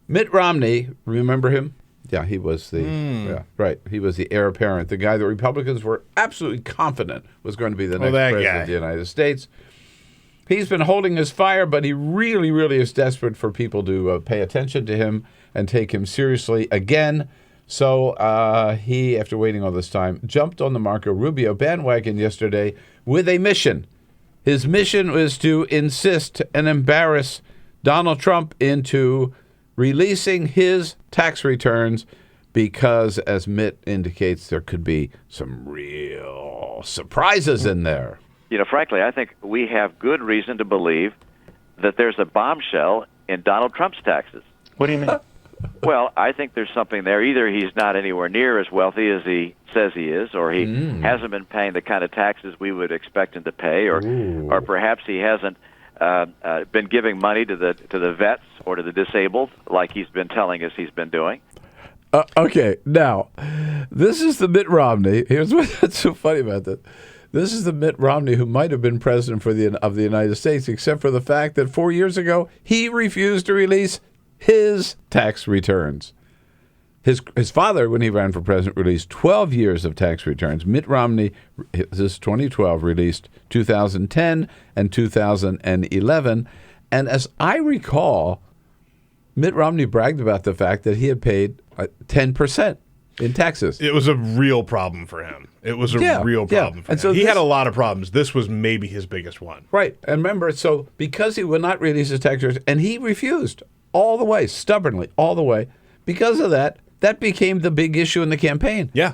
Mitt Romney, remember him? Yeah, he was He was the heir apparent, the guy that Republicans were absolutely confident was going to be the next president of the United States. He's been holding his fire, but he really, really is desperate for people to pay attention to him and take him seriously again. So he, after waiting all this time, jumped on the Marco Rubio bandwagon yesterday with a mission. His mission was to insist and embarrass Donald Trump into releasing his tax returns because, as Mitt indicates, there could be some real surprises in there. Frankly, I think we have good reason to believe that there's a bombshell in Donald Trump's taxes. What do you mean? Well, I think there's something there. Either he's not anywhere near as wealthy as he says he is, or he hasn't been paying the kind of taxes we would expect him to pay, or perhaps he hasn't been giving money to the vets or to the disabled like he's been telling us he's been doing. Okay, now, this is the Mitt Romney. Here's what's so funny about this. This is the Mitt Romney who might have been president of the United States, except for the fact that 4 years ago, he refused to release his tax returns. His father, when he ran for president, released 12 years of tax returns. Mitt Romney, this is 2012, released 2010 and 2011. And as I recall, Mitt Romney bragged about the fact that he had paid 10% in taxes. It was a real problem for him. It was a real problem for him. So he had a lot of problems. This was maybe his biggest one. Right. And remember, so because he would not release his tax returns, and he refused all the way, stubbornly, all the way, because of that, that became the big issue in the campaign. Yeah.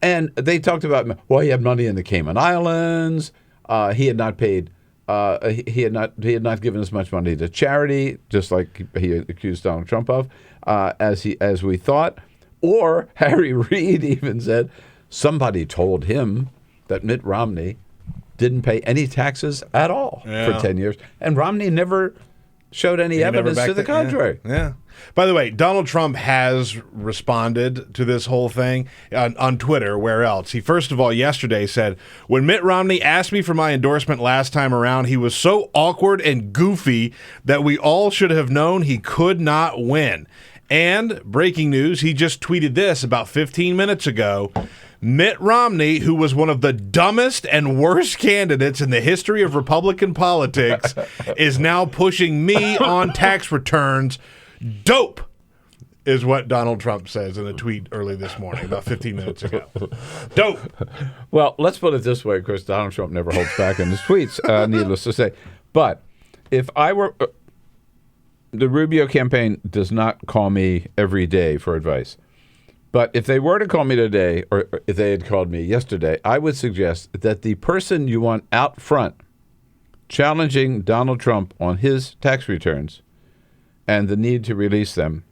And they talked about, well, he had money in the Cayman Islands. He had not paid. He had not given as much money to charity, just like he accused Donald Trump of, as we thought. Or Harry Reid even said somebody told him that Mitt Romney didn't pay any taxes at all for 10 years, and Romney never showed any evidence to the contrary. Yeah. By the way, Donald Trump has responded to this whole thing on Twitter. Where else? He first of all yesterday said, when Mitt Romney asked me for my endorsement last time around, he was so awkward and goofy that we all should have known he could not win. And breaking news, he just tweeted this about 15 minutes ago. Mitt Romney, who was one of the dumbest and worst candidates in the history of Republican politics, is now pushing me on tax returns. Dope, is what Donald Trump says in a tweet early this morning, about 15 minutes ago. Dope. Well, let's put it this way. Of course, Donald Trump never holds back in his tweets, needless to say. But if I were... the Rubio campaign does not call me every day for advice. But if they were to call me today, or if they had called me yesterday, I would suggest that the person you want out front challenging Donald Trump on his tax returns and the need to release them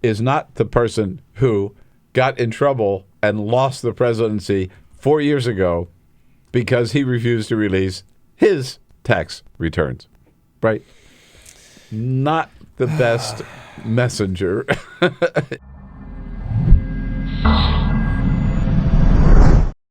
is not the person who got in trouble and lost the presidency 4 years ago because he refused to release his tax returns, right? Not the best messenger.